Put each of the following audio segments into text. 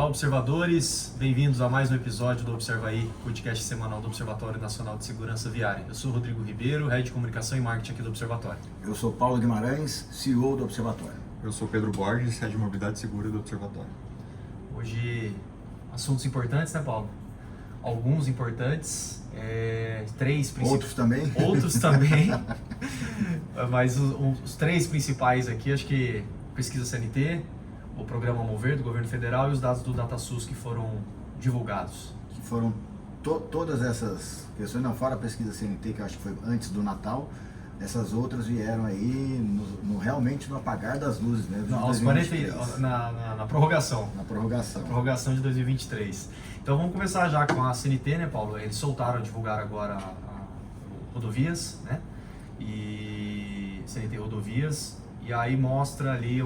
Olá, observadores, bem-vindos a mais um episódio do Observa Aí, podcast semanal do Observatório Nacional de Segurança Viária. Eu sou Rodrigo Ribeiro, Head de Comunicação e Marketing aqui do Observatório. Eu sou Paulo Guimarães, CEO do Observatório. Eu sou Pedro Borges, Head de Mobilidade Segura do Observatório. Hoje, assuntos importantes, né, Paulo? Alguns importantes, três principais. Outros também? Outros também, mas os três principais aqui, acho que pesquisa CNT, o programa Mover do governo federal e os dados do DataSUS que foram divulgados. Que foram todas essas questões, não, fora a pesquisa CNT, que eu acho que foi antes do Natal, essas outras vieram aí realmente no apagar das luzes mesmo. Não, aos 40, na prorrogação. Na prorrogação. Na prorrogação de 2023. Então vamos começar já com a CNT, né, Paulo? Eles divulgaram agora a rodovias, né? E CNT Rodovias, e aí mostra ali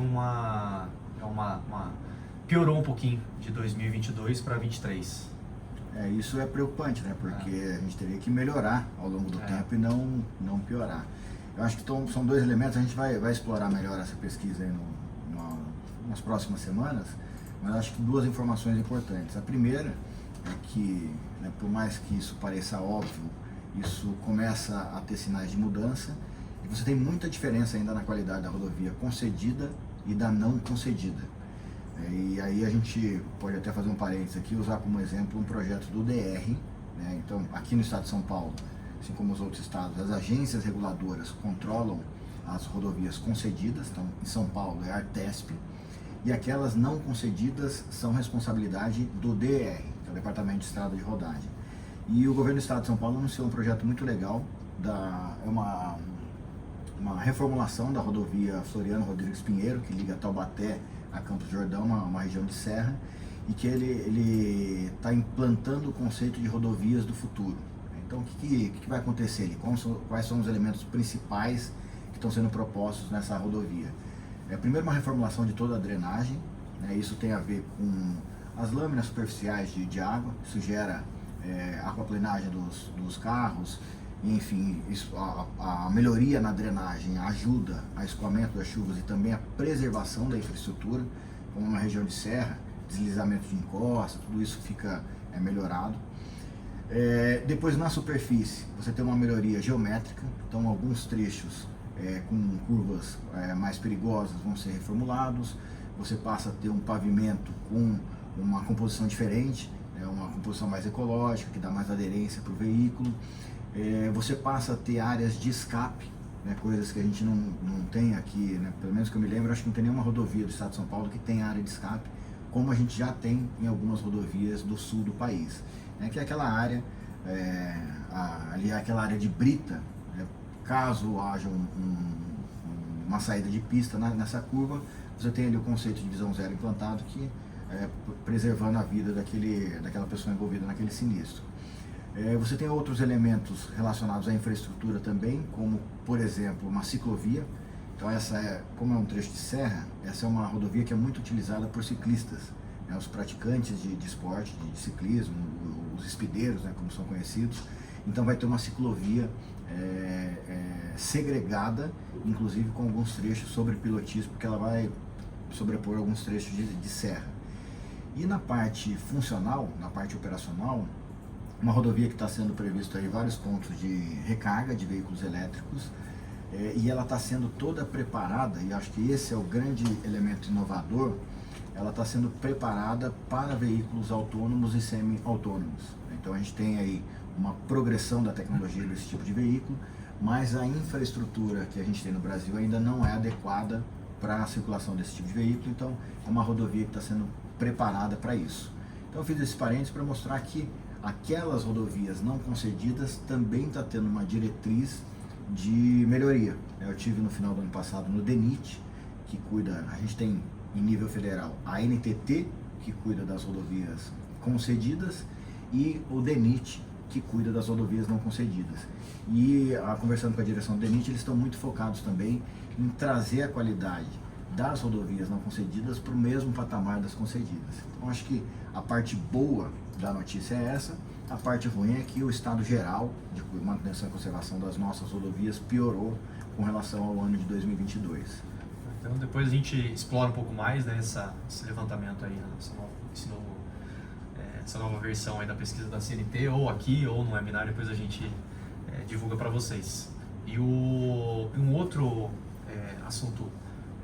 piorou um pouquinho de 2022 para 2023. Isso é preocupante, né? Porque a gente teria que melhorar ao longo do tempo e não piorar. Eu acho que são dois elementos, a gente vai explorar melhor essa pesquisa aí nas próximas semanas, mas acho que duas informações importantes. A primeira é que, né, por mais que isso pareça óbvio, isso começa a ter sinais de mudança e você tem muita diferença ainda na qualidade da rodovia concedida e da não concedida. E aí a gente pode até fazer um parênteses aqui, usar como exemplo um projeto do DR, né? Então, aqui no estado de São Paulo, assim como os outros estados, as agências reguladoras controlam as rodovias concedidas, então em São Paulo é a Artesp, e aquelas não concedidas são responsabilidade do DR, que é o Departamento de Estrada de Rodagem. E o governo do estado de São Paulo anunciou um projeto muito legal, é uma reformulação da rodovia Floriano Rodrigues Pinheiro, que liga Taubaté a Campos do Jordão, uma região de serra, e que ele está implantando o conceito de rodovias do futuro. Então, o que vai acontecer ali? Quais são os elementos principais que estão sendo propostos nessa rodovia? Primeiro, uma reformulação de toda a drenagem, né? Isso tem a ver com as lâminas superficiais de água, isso gera aquaplenagem dos carros, enfim, a melhoria na drenagem ajuda a escoamento das chuvas e também a preservação da infraestrutura, como uma região de serra, deslizamento de encosta, tudo isso fica melhorado. Depois, na superfície, você tem uma melhoria geométrica, então alguns trechos com curvas mais perigosas vão ser reformulados, você passa a ter um pavimento com uma composição diferente, uma composição mais ecológica, que dá mais aderência para o veículo. Você passa a ter áreas de escape, né, coisas que a gente não tem aqui, né, pelo menos que eu me lembro, acho que não tem nenhuma rodovia do estado de São Paulo que tem área de escape, como a gente já tem em algumas rodovias do sul do país, né, que é aquela área, ali é aquela área de brita, né, caso haja uma saída de pista nessa curva, você tem ali o conceito de visão zero implantado, que preservando a vida daquela pessoa envolvida naquele sinistro. Você tem outros elementos relacionados à infraestrutura também, como, por exemplo, uma ciclovia. Então, como é um trecho de serra, essa é uma rodovia que é muito utilizada por ciclistas, né, os praticantes de esporte, de ciclismo, os espideiros, né, como são conhecidos. Então, vai ter uma ciclovia segregada, inclusive com alguns trechos sobre pilotismo, porque ela vai sobrepor alguns trechos de serra. E na parte funcional, na parte operacional, uma rodovia que está sendo previsto aí vários pontos de recarga de veículos elétricos, e ela está sendo toda preparada, e acho que esse é o grande elemento inovador, ela está sendo preparada para veículos autônomos e semi-autônomos. Então a gente tem aí uma progressão da tecnologia desse tipo de veículo, mas a infraestrutura que a gente tem no Brasil ainda não é adequada para a circulação desse tipo de veículo, então é uma rodovia que está sendo preparada para isso. Então eu fiz esse parênteses para mostrar que aquelas rodovias não concedidas também está tendo uma diretriz de melhoria. Eu tive no final do ano passado no DENIT, que cuida, a gente tem em nível federal a NTT, que cuida das rodovias concedidas, e o DENIT, que cuida das rodovias não concedidas. E conversando com a direção do DENIT, eles estão muito focados também em trazer a qualidade das rodovias não concedidas para o mesmo patamar das concedidas. Então acho que a parte boa da notícia é essa, a parte ruim é que o estado geral de manutenção e conservação das nossas rodovias piorou com relação ao ano de 2022. Então depois a gente explora um pouco mais, né, esse levantamento aí, né, essa nova versão aí da pesquisa da CNT, ou aqui, ou no webinar, depois a gente divulga para vocês. E um outro assunto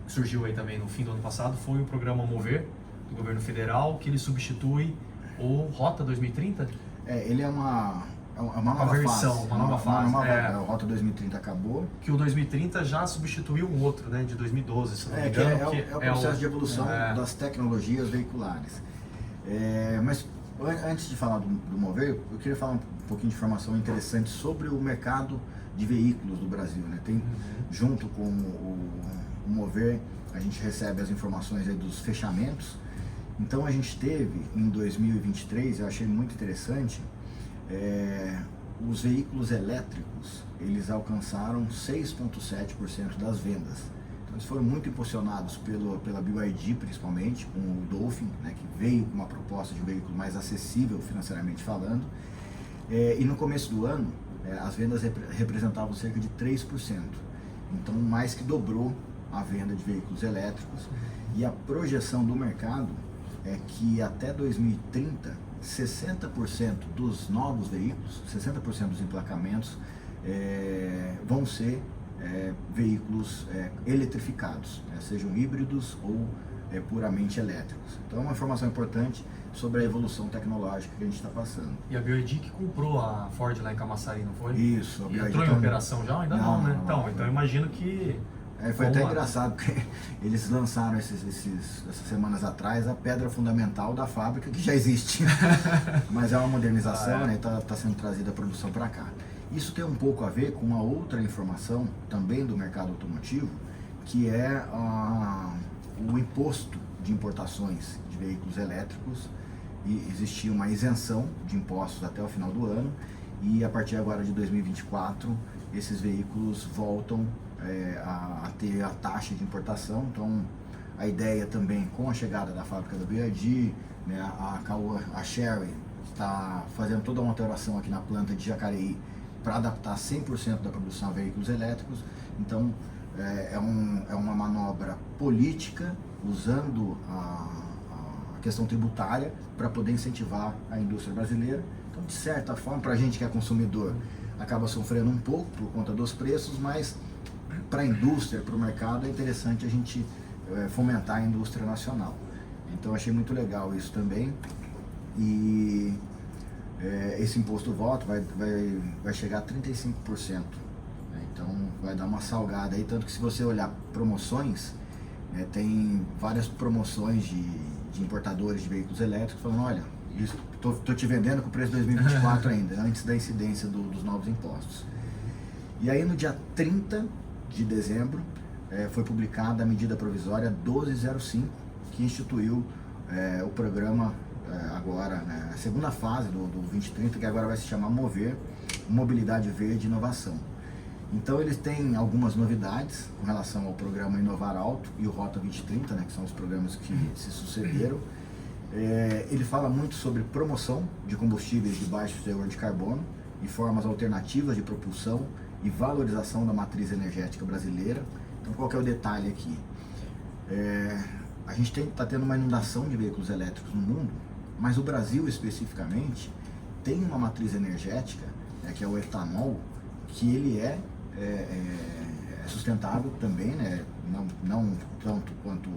que surgiu aí também no fim do ano passado foi o programa Mover, do governo federal, que ele substitui o Rota 2030? Ele é uma nova versão, fase. uma nova fase. O Rota 2030 acabou. Que o 2030 já substituiu um outro, né, de 2012, se não me engano. É o processo de evolução das tecnologias veiculares. Mas antes de falar do Mover, eu queria falar um pouquinho de informação interessante sobre o mercado de veículos do Brasil, né? Junto com o Mover, a gente recebe as informações aí dos fechamentos. Então a gente teve em 2023, eu achei muito interessante, os veículos elétricos, eles alcançaram 6,7% das vendas. Então eles foram muito impulsionados pela BYD, principalmente, com o Dolphin, né, que veio com uma proposta de um veículo mais acessível financeiramente falando. E no começo do ano, as vendas representavam cerca de 3%. Então mais que dobrou a venda de veículos elétricos. E a projeção do mercado é que até 2030, 60% dos novos veículos, 60% dos emplacamentos vão ser veículos eletrificados, né, sejam híbridos ou puramente elétricos. Então é uma informação importante sobre a evolução tecnológica que a gente está passando. E a BYD que comprou a Ford lá em Camaçari, não foi? Isso. E entrou em operação já? Ainda não, né? Então eu imagino que... Foi até engraçado, porque eles lançaram essas semanas atrás a pedra fundamental da fábrica, que já existe, mas é uma modernização, né? Está sendo trazida a produção para cá. Isso tem um pouco a ver com uma outra informação também do mercado automotivo, que é o imposto de importações de veículos elétricos. E existia uma isenção de impostos até o final do ano, e a partir agora de 2024 esses veículos voltam a ter a taxa de importação. Então a ideia também, com a chegada da fábrica da BYD, né, a Chery está fazendo toda uma alteração aqui na planta de Jacareí para adaptar 100% da produção a veículos elétricos. Então é uma manobra política usando a questão tributária para poder incentivar a indústria brasileira. Então, de certa forma, para a gente que é consumidor, acaba sofrendo um pouco por conta dos preços, mas para a indústria, para o mercado, é interessante a gente fomentar a indústria nacional. Então achei muito legal isso também. E esse imposto volta vai chegar a 35%. Né? Então vai dar uma salgada aí, tanto que se você olhar promoções, tem várias promoções de importadores de veículos elétricos falando, olha, estou te vendendo com o preço de 2024 ainda, antes da incidência dos novos impostos. E aí no dia 30 de dezembro foi publicada a medida provisória 1205, que instituiu o programa agora, né, a segunda fase do 2030, que agora vai se chamar Mover, Mobilidade Verde e Inovação. Então eles têm algumas novidades com relação ao programa Inovar Alto e o Rota 2030, né, que são os programas que se sucederam. Ele fala muito sobre promoção de combustíveis de baixo teor de carbono e formas alternativas de propulsão e valorização da matriz energética brasileira. Então qual que é o detalhe aqui? A gente está tendo uma inundação de veículos elétricos no mundo, mas o Brasil especificamente tem uma matriz energética, que é o etanol, que ele é sustentável também, né? Não tanto quanto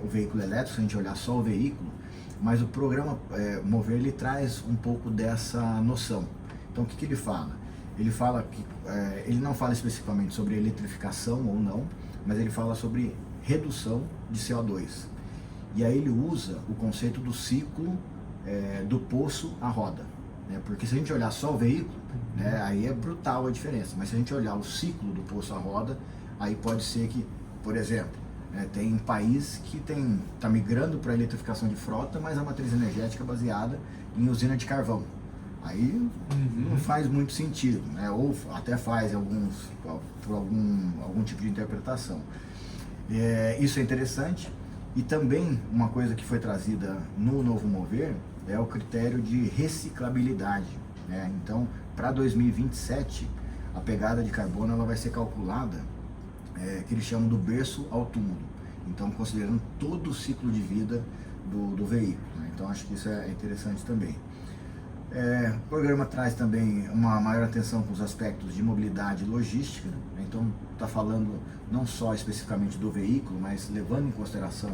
o veículo elétrico, se a gente olhar só o veículo, mas o programa Mover, ele traz um pouco dessa noção. Então o que ele fala? Ele fala que ele não fala especificamente sobre eletrificação ou não, mas ele fala sobre redução de CO2. E aí ele usa o conceito do ciclo do poço à roda. Porque se a gente olhar só o veículo, aí é brutal a diferença. Mas se a gente olhar o ciclo do poço à roda, aí pode ser que, por exemplo, tem um país que está migrando para a eletrificação de frota, mas a matriz energética é baseada em usina de carvão. Aí não faz muito sentido, né? Ou até faz por algum tipo de interpretação. Isso é interessante. E também uma coisa que foi trazida no novo Mover é o critério de reciclabilidade. Né? Então, para 2027, a pegada de carbono ela vai ser calculada que eles chamam do berço ao túmulo. Então, considerando todo o ciclo de vida do veículo, né? Então, acho que isso é interessante também. O programa traz também uma maior atenção com os aspectos de mobilidade e logística, né? Então está falando não só especificamente do veículo, mas levando em consideração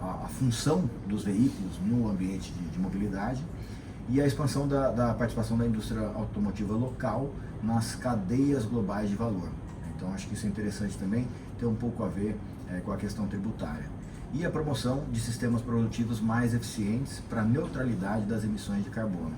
a função dos veículos no ambiente de mobilidade e a expansão da participação da indústria automotiva local nas cadeias globais de valor. Então acho que isso é interessante também, tem um pouco a ver com a questão tributária. E a promoção de sistemas produtivos mais eficientes para a neutralidade das emissões de carbono.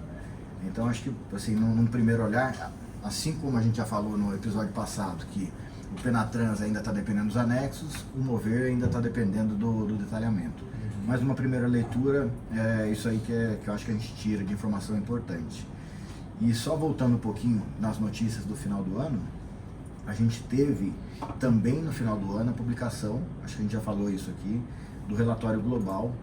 Então acho que, assim, num primeiro olhar, assim como a gente já falou no episódio passado, que o Penatrans ainda está dependendo dos anexos, o Mover ainda está dependendo do detalhamento. Mas numa primeira leitura, é isso aí que eu acho que a gente tira de informação importante. E só voltando um pouquinho nas notícias do final do ano, a gente teve também no final do ano a publicação, acho que a gente já falou isso aqui, do relatório global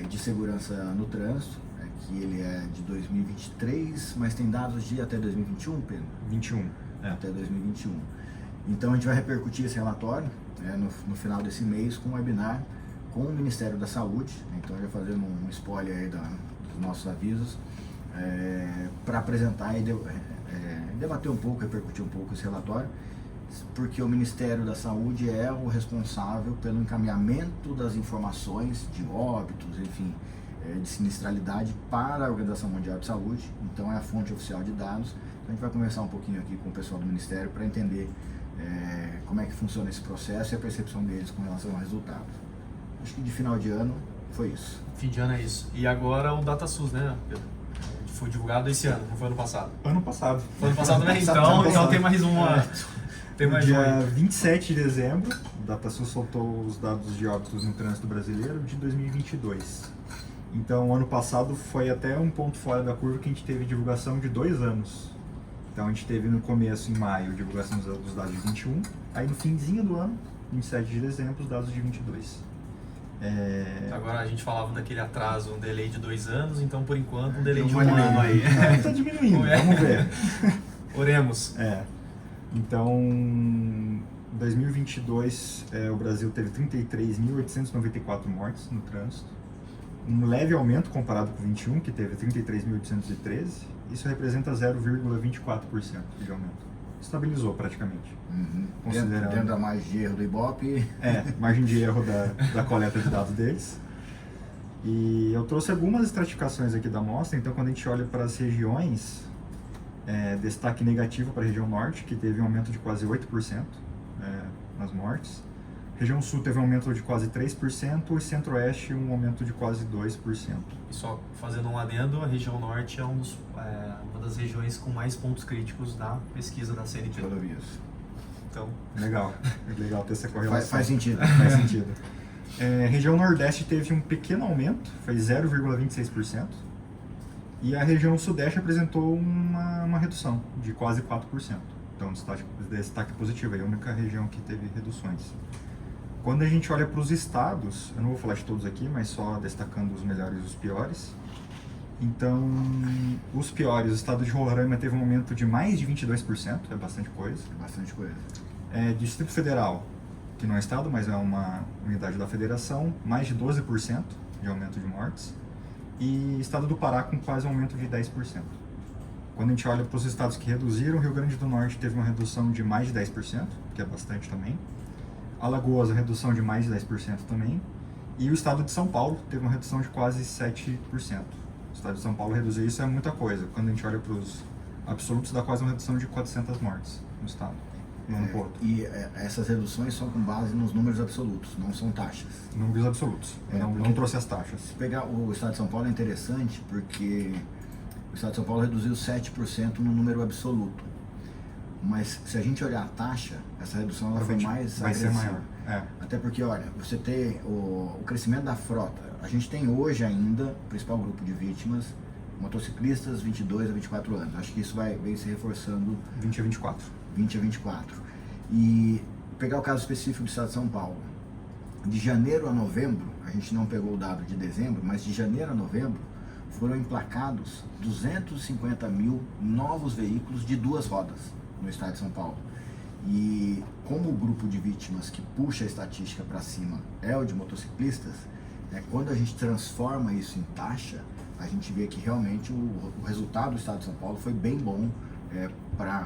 de segurança no trânsito, que ele é de 2023, mas tem dados de até 2021, Pedro? 21. Até 2021. Então a gente vai repercutir esse relatório no final desse mês com um webinar com o Ministério da Saúde, então já fazendo um spoiler aí dos nossos avisos, para apresentar e debater um pouco, repercutir um pouco esse relatório, porque o Ministério da Saúde é o responsável pelo encaminhamento das informações de óbitos, enfim, de sinistralidade para a Organização Mundial de Saúde, então é a fonte oficial de dados. Então a gente vai conversar um pouquinho aqui com o pessoal do Ministério para entender como é que funciona esse processo e a percepção deles com relação ao resultado. Acho que de final de ano foi isso. Fim de ano é isso. E agora o DataSUS, né, Pedro? Foi divulgado esse ano, não foi ano passado? Ano passado. Foi ano passado, né? Então tem mais uma... Tem mais dia 27 de dezembro, o DataSUS soltou os dados de óbitos no trânsito brasileiro de 2022. Então, ano passado foi até um ponto fora da curva que a gente teve divulgação de 2 anos. Então, a gente teve no começo, em maio, divulgação dos dados de 21, aí no finzinho do ano, 27 de dezembro, os dados de 22. Agora a gente falava daquele atraso, um delay de 2 anos, então por enquanto um delay de um 1 ano aí. Está diminuindo, vamos ver. Oremos. Então, em 2022, o Brasil teve 33.894 mortes no trânsito. Um leve aumento comparado com 21, que teve 33.813. Isso representa 0,24% de aumento. Estabilizou praticamente. Dentro da margem de erro do Ibope. Margem de erro da coleta de dados deles. E eu trouxe algumas estratificações aqui da amostra. Então, quando a gente olha para as regiões, destaque negativo para a região norte, que teve um aumento de quase 8% nas mortes. Região sul teve um aumento de quase 3% e centro-oeste um aumento de quase 2%. E só fazendo um adendo, a região norte é uma das regiões com mais pontos críticos da pesquisa da CNT. Rodovias. Então, legal ter essa correlação. Faz sentido. Região nordeste teve um pequeno aumento, foi 0,26%. E a região sudeste apresentou uma redução de quase 4%. Então, destaque positivo, é a única região que teve reduções. Quando a gente olha para os estados, eu não vou falar de todos aqui, mas só destacando os melhores e os piores. Então, os piores, o estado de Roraima teve um aumento de mais de 22%, é bastante coisa. Distrito Federal, que não é estado, mas é uma unidade da federação, mais de 12% de aumento de mortes. E estado do Pará com quase um aumento de 10%. Quando a gente olha para os estados que reduziram, o Rio Grande do Norte teve uma redução de mais de 10%, que é bastante também. Alagoas, a redução de mais de 10% também. E o estado de São Paulo teve uma redução de quase 7%. O estado de São Paulo reduzir isso é muita coisa. Quando a gente olha para os absolutos, dá quase uma redução de 400 mortes no estado. E essas reduções são com base nos números absolutos, não são taxas. Números absolutos. Não trouxe as taxas. Se pegar o estado de São Paulo é interessante porque o estado de São Paulo reduziu 7% no número absoluto. Mas se a gente olhar a taxa, essa redução ela foi mais agressiva. Vai ser maior. Até porque, olha, você tem o crescimento da frota. A gente tem hoje ainda o principal grupo de vítimas, motociclistas 22 a 24 anos. Acho que isso vem se reforçando 20 a 24. 20 a 24. E pegar o caso específico do estado de São Paulo. De janeiro a novembro, a gente não pegou o dado de dezembro, mas de janeiro a novembro foram emplacados 250 mil novos veículos de 2 rodas no estado de São Paulo. E como o grupo de vítimas que puxa a estatística para cima é o de motociclistas, quando a gente transforma isso em taxa, a gente vê que realmente o resultado do estado de São Paulo foi bem bom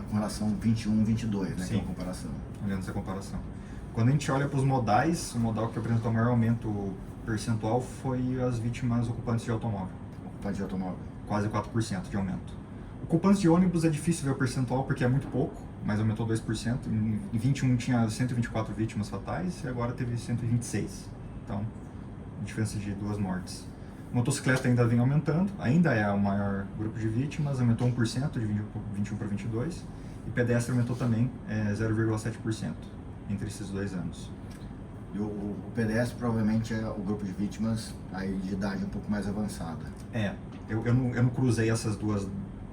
com relação 21, 22, né, que é uma comparação. Olhando essa comparação. Quando a gente olha para os modais, o modal que apresentou o maior aumento percentual foi as vítimas ocupantes de automóvel. Ocupantes de automóvel. Quase 4% de aumento. Ocupantes de ônibus é difícil ver o percentual porque é muito pouco, mas aumentou 2%. Em 21 tinha 124 vítimas fatais e agora teve 126. Então, diferença de 2 mortes. Motocicleta ainda vem aumentando, ainda é o maior grupo de vítimas, aumentou 1% de 21 para 22. E pedestre aumentou também 0,7% entre esses 2 anos. E o pedestre provavelmente é o grupo de vítimas aí de idade um pouco mais avançada. Eu não cruzei essas duas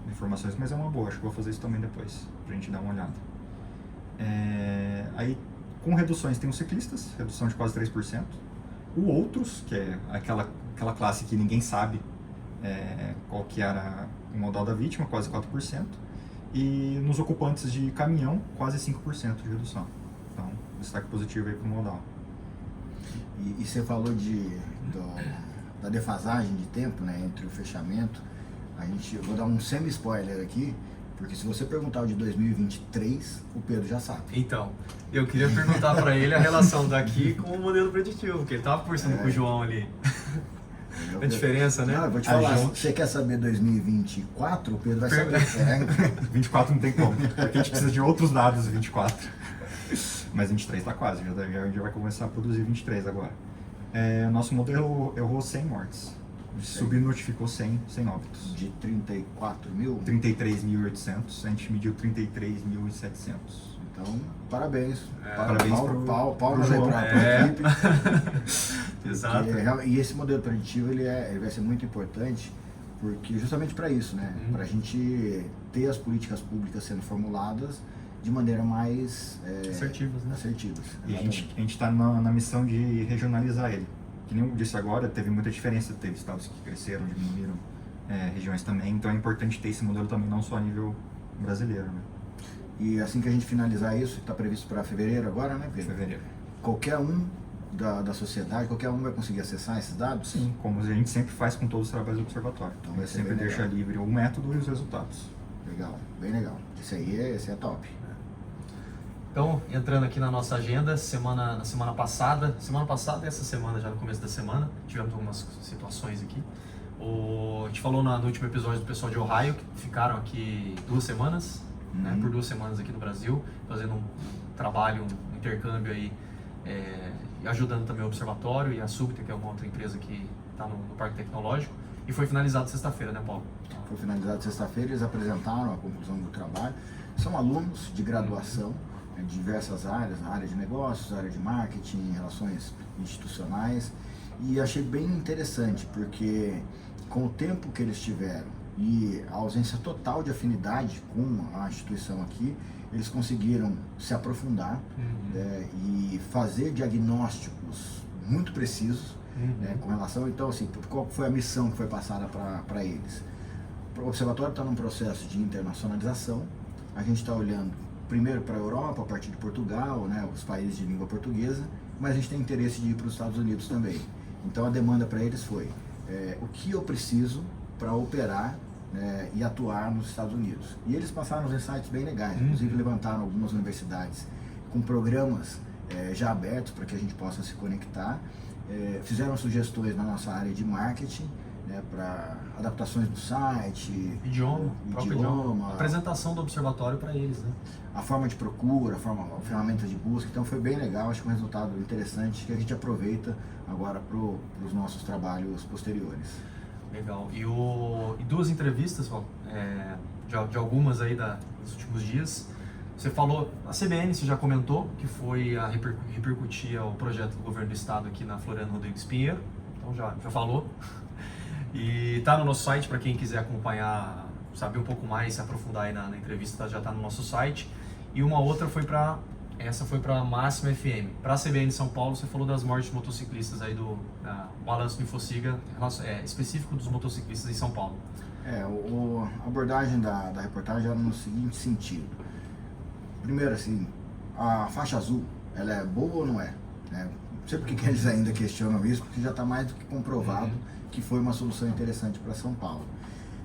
informações, mas é uma boa, acho que vou fazer isso também depois, pra gente dar uma olhada. Aí, com reduções, tem os ciclistas, redução de quase 3%. O outros, que é aquela classe que ninguém sabe qual que era o modal da vítima, quase 4%. E nos ocupantes de caminhão, quase 5% de redução. Então, destaque positivo aí para o modal. E você falou da defasagem de tempo, né, entre o fechamento. Eu vou dar um semi-spoiler aqui, porque se você perguntar o de 2023, o Pedro já sabe. Então, eu queria perguntar para ele a relação daqui com o modelo preditivo, porque ele estava conversando com o João ali. A diferença, né? Não, eu vou te falar, se você quer saber 2024, o Pedro vai saber. 24 não tem como, porque a gente precisa de outros dados 24. Mas 23 está quase, já vai começar a produzir 23 agora. Nosso modelo errou 100 mortes. Subnotificou 100 óbitos. De 34 mil? 33.800, a gente mediu 33.700. Então, parabéns. Parabéns Pau pra equipe. Exato. E esse modelo preditivo ele vai ser muito importante, porque justamente para isso, né? Para a gente ter as políticas públicas sendo formuladas de maneira mais assertivas, né? E a gente está na missão de regionalizar ele. Que nem eu disse agora, teve muita diferença, teve estados que cresceram, diminuíram, regiões também, então é importante ter esse modelo também, não só a nível brasileiro, né? E assim que a gente finalizar isso, que está previsto para fevereiro agora, né, Pedro? Fevereiro. Qualquer um da sociedade, qualquer um vai conseguir acessar esses dados? Sim, como a gente sempre faz com todos os trabalhos do observatório. Então vai sempre deixar livre o método e os resultados. Legal, bem legal. Esse é top. Então, entrando aqui na nossa agenda, na semana passada e essa semana, já no começo da semana, tivemos algumas situações aqui. A gente falou no último episódio do pessoal de Ohio, que ficaram aqui 2 semanas, né, por 2 semanas aqui no Brasil, fazendo um trabalho, um intercâmbio aí, e ajudando também o Observatório e a Subter, que é uma outra empresa que está no Parque Tecnológico, e foi finalizado sexta-feira, né, Paulo? Foi finalizado sexta-feira, eles apresentaram a conclusão do trabalho. São alunos de graduação, de diversas áreas, na área de negócios, área de marketing, relações institucionais, e achei bem interessante, porque com o tempo que eles tiveram e a ausência total de afinidade com a instituição aqui, eles conseguiram se aprofundar e fazer diagnósticos muito precisos com relação, então assim, qual foi a missão que foi passada para eles. O Observatório está num processo de internacionalização, a gente está olhando primeiro para a Europa, a partir de Portugal, né, os países de língua portuguesa, mas a gente tem interesse de ir para os Estados Unidos também. Então a demanda para eles foi, o que eu preciso para operar e atuar nos Estados Unidos. E eles passaram uns insights bem legais, inclusive levantaram algumas universidades com programas já abertos para que a gente possa se conectar, fizeram sugestões na nossa área de marketing, para adaptações do site, idioma, apresentação do observatório para eles, né? A forma de procura, a ferramenta de busca, então foi bem legal, acho que um resultado interessante que a gente aproveita agora para os nossos trabalhos posteriores. Legal. E 2 entrevistas, de algumas aí dos últimos dias. Você falou, a CBN você já comentou, que foi a repercutir o projeto do governo do estado aqui na Floriano Rodrigues Pinheiro, então já falou. E tá no nosso site para quem quiser acompanhar, saber um pouco mais, se aprofundar aí na entrevista, já tá no nosso site. E uma outra foi para Máxima FM. Para a CBN São Paulo, você falou das mortes de motociclistas aí do balanço do Infociga, específico dos motociclistas em São Paulo. A abordagem da reportagem era no seguinte sentido. Primeiro, assim, a faixa azul, ela é boa ou não é? Não sei por que eles ainda questionam isso, porque já está mais do que comprovado que foi uma solução interessante para São Paulo.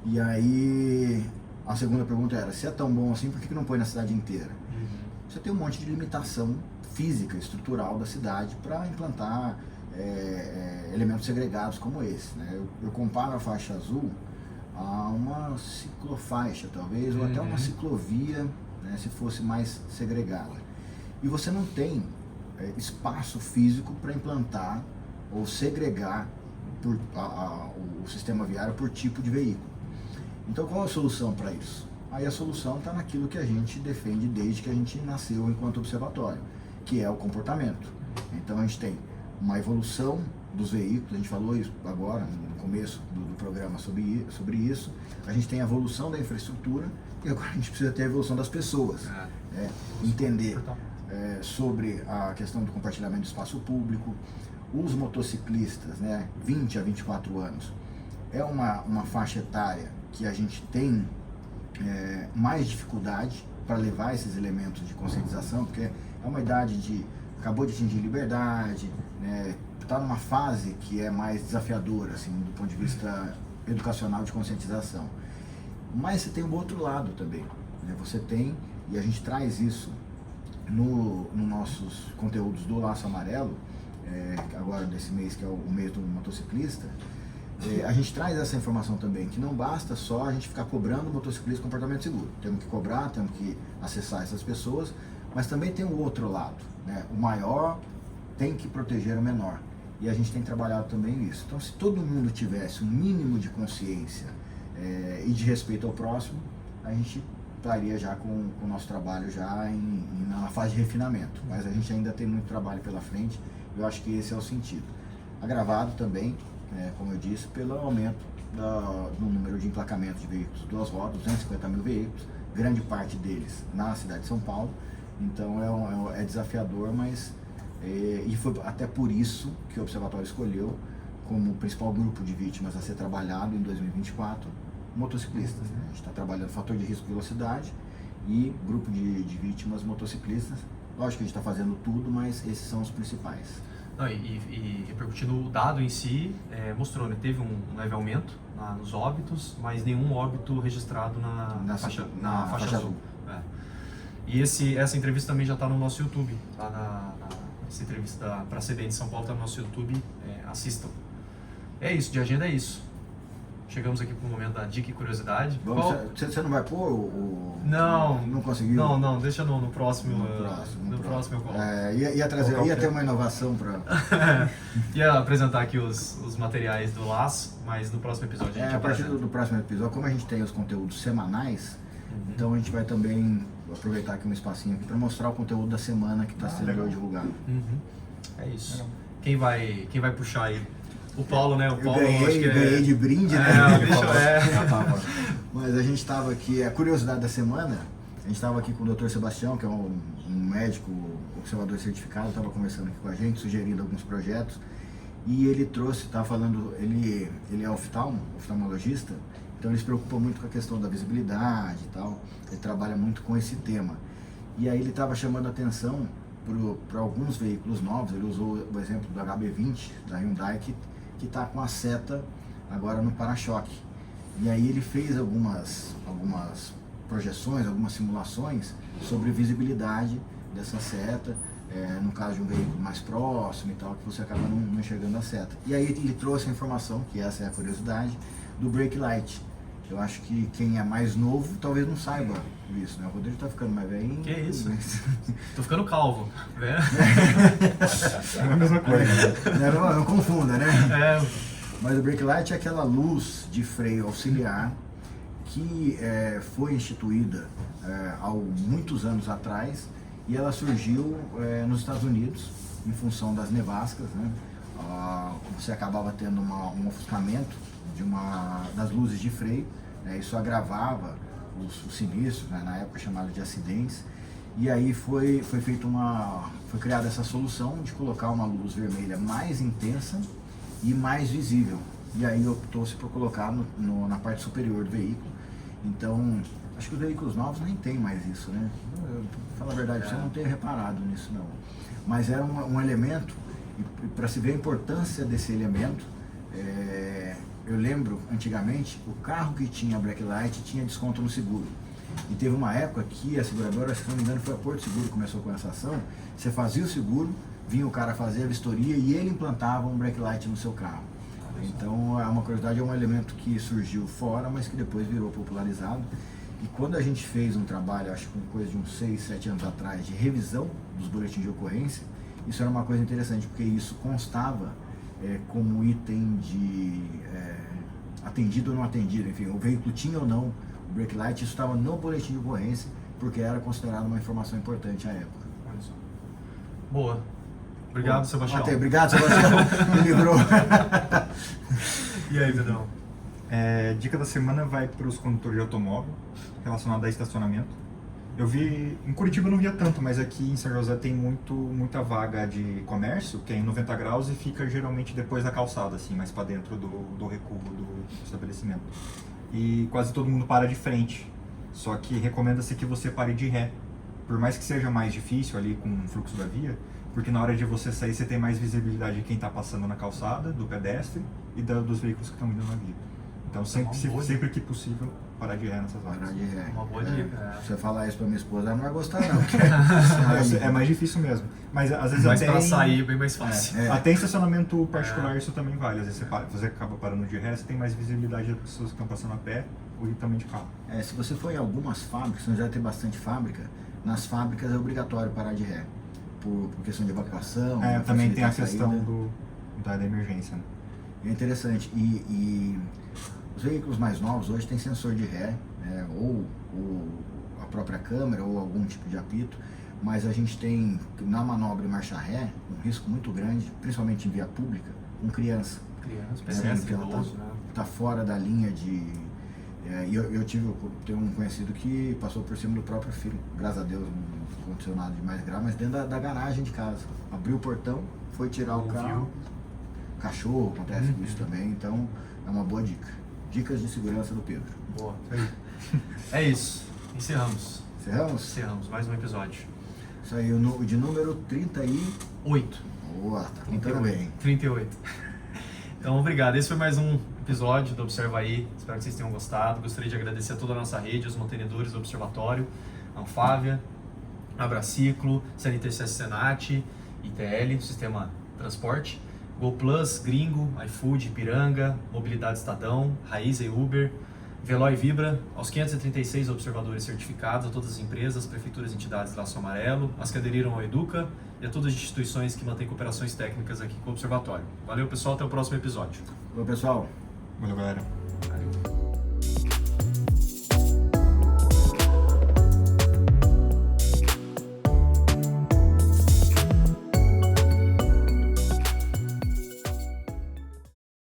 E aí, a segunda pergunta era, se é tão bom assim, por que não põe na cidade inteira? Você tem um monte de limitação física, estrutural da cidade para implantar elementos segregados como esse, né? Eu comparo a faixa azul a uma ciclofaixa, talvez, ou até uma ciclovia, né, se fosse mais segregada. E você não tem espaço físico para implantar ou segregar o sistema viário por tipo de veículo. Então, qual a solução para isso? Aí a solução está naquilo que a gente defende desde que a gente nasceu enquanto observatório, que é o comportamento. Então, a gente tem uma evolução dos veículos, a gente falou isso agora no começo do programa sobre isso. A gente tem a evolução da infraestrutura e agora a gente precisa ter a evolução das pessoas. Entender sobre a questão do compartilhamento do espaço público. Os motociclistas, né, 20 a 24 anos, é uma faixa etária que a gente tem mais dificuldade para levar esses elementos de conscientização, porque é uma idade acabou de atingir liberdade, né, está numa fase que é mais desafiadora, assim, do ponto de vista educacional de conscientização. Mas você tem um outro lado também, né? Você tem, e a gente traz isso nos nossos conteúdos do Laço Amarelo, agora desse mês, que é o mês do motociclista, a gente traz essa informação também, que não basta só a gente ficar cobrando o motociclista comportamento seguro. Temos que cobrar, temos que acessar essas pessoas, mas também tem o outro lado, né? O maior tem que proteger o menor. E a gente tem trabalhado também isso. Então, se todo mundo tivesse um mínimo de consciência e de respeito ao próximo, a gente estaria já com o nosso trabalho já na fase de refinamento. Mas a gente ainda tem muito trabalho pela frente. Eu acho que esse é o sentido. Agravado também, como eu disse, pelo aumento do número de emplacamentos de veículos duas rodas, 250 mil veículos, grande parte deles na cidade de São Paulo. Então é desafiador, mas e foi até por isso que o Observatório escolheu como principal grupo de vítimas a ser trabalhado em 2024 motociclistas. Né? A gente está trabalhando fator de risco de velocidade e grupo de vítimas motociclistas. Lógico que a gente está fazendo tudo, mas esses são os principais. Não, e repercutindo o dado em si, mostrou, né? Teve um leve aumento nos óbitos, mas nenhum óbito registrado na faixa azul. E essa entrevista também já está no nosso YouTube, essa entrevista para a CBN de São Paulo está no nosso YouTube, assistam. É isso, de agenda é isso. Chegamos aqui para o momento da dica e curiosidade. Você não vai pôr Não. Não conseguiu? Não, deixa no próximo. No próximo eu coloco. Ia ter uma inovação para... Ia apresentar aqui os materiais do Laço, mas no próximo episódio a gente a partir do próximo episódio, como a gente tem os conteúdos semanais, então a gente vai também aproveitar aqui um espacinho para mostrar o conteúdo da semana que está sendo divulgado. É isso. Quem vai puxar aí? O Paulo, né? O Paulo, ganhei de brinde, né? Mas a gente estava aqui, a curiosidade da semana, a gente estava aqui com o Dr. Sebastião, que é um médico observador certificado, estava conversando aqui com a gente, sugerindo alguns projetos, e ele trouxe, estava falando, ele é oftalmologista, então ele se preocupa muito com a questão da visibilidade e tal, ele trabalha muito com esse tema. E aí ele estava chamando a atenção para alguns veículos novos, ele usou o exemplo do HB20, da Hyundai, que está com a seta agora no para-choque. E aí ele fez algumas projeções, algumas simulações sobre visibilidade dessa seta, no caso de um veículo mais próximo e tal, que você acaba não enxergando a seta. E aí ele trouxe a informação, que essa é a curiosidade, do brake light. Eu acho que quem é mais novo talvez não saiba isso, né? O Rodrigo tá ficando mais velho. Que isso? Tô ficando calvo, né? É a mesma coisa. Não confunda, né? Mas o brake light é aquela luz de freio auxiliar que foi instituída há muitos anos atrás e ela surgiu nos Estados Unidos em função das nevascas, né? Você acabava tendo um ofuscamento das luzes de freio, né? Isso agravava os sinistros, né? Na época chamado de acidentes, e aí foi criada essa solução de colocar uma luz vermelha mais intensa e mais visível, e aí optou-se por colocar na parte superior do veículo. Então Acho que os veículos novos nem tem mais isso, né? Pra falar a verdade, eu não tenho reparado nisso não. Mas era um elemento, e para se ver a importância desse elemento, eu lembro, antigamente, o carro que tinha backlight tinha desconto no seguro. E teve uma época que a seguradora, se não me engano, foi a Porto Seguro que começou com essa ação. Você fazia o seguro, vinha o cara fazer a vistoria e ele implantava um backlight no seu carro. Então, é uma curiosidade, é um elemento que surgiu fora, mas que depois virou popularizado. E quando a gente fez um trabalho, acho que com coisa de uns 6, 7 anos atrás, de revisão dos boletins de ocorrência, isso era uma coisa interessante, porque isso constava como item de atendido ou não atendido, enfim, o veículo tinha ou não o brake light, isso estava no boletim de ocorrência, porque era considerado uma informação importante à época. Olha só. Boa. Obrigado, Sebastião. Obrigado, Sebastião. Me livrou. E aí, Pedrão? Dica da semana vai para os condutores de automóvel, relacionado a estacionamento. Eu vi, em Curitiba eu não via tanto, mas aqui em São José tem muita vaga de comércio, que é em 90 graus e fica geralmente depois da calçada, assim, mais para dentro do recuo do estabelecimento. E quase todo mundo para de frente, só que recomenda-se que você pare de ré, por mais que seja mais difícil ali com o fluxo da via, porque na hora de você sair você tem mais visibilidade de quem está passando na calçada, do pedestre e dos veículos que estão indo na via. Então sempre que possível, parar de ré nessas vagas. Parar de ré. Uma boa dica. Se você falar isso pra minha esposa, ela não vai gostar não. Porque É mais difícil mesmo. Mas às vezes Mas até para sair é bem mais fácil. até em estacionamento particular isso também vale. Às vezes você acaba parando de ré, você tem mais visibilidade das pessoas que estão passando a pé ou também de carro. Se você for em algumas fábricas, você já tem bastante fábrica, nas fábricas é obrigatório parar de ré. Por questão de evacuação. Também tem a facilitar questão da emergência. Né? É interessante. E os veículos mais novos hoje têm sensor de ré, ou a própria câmera, ou algum tipo de apito, mas a gente tem, na manobra em marcha ré, um risco muito grande, principalmente em via pública, com criança. Criança, Porque ela idoso, né? tá fora da linha de... eu tenho um conhecido que passou por cima do próprio filho, graças a Deus não aconteceu nada de mais grave, mas dentro da garagem de casa. Abriu o portão, foi tirar o carro, cachorro, acontece com isso também, então é uma boa dica. Dicas de segurança do Pedro. Boa. É isso. Encerramos. Encerramos? Encerramos mais um episódio. Isso aí, o de número 8. Boa, tá contando bem. 38. Então, obrigado. Esse foi mais um episódio do Observa Aí. Espero que vocês tenham gostado. Gostaria de agradecer a toda a nossa rede, os mantenedores do Observatório, a Anfávia, Abraciclo, CNTC Senat, ITL, Sistema Transporte, GoPlus, Gringo, iFood, Ipiranga, Mobilidade Estadão, Raiza e Uber, Veloy Vibra, aos 536 observadores certificados, a todas as empresas, prefeituras e entidades Laço Amarelo, as que aderiram ao Educa e a todas as instituições que mantêm cooperações técnicas aqui com o Observatório. Valeu, pessoal, até o próximo episódio. Valeu, pessoal. Valeu, galera. Valeu.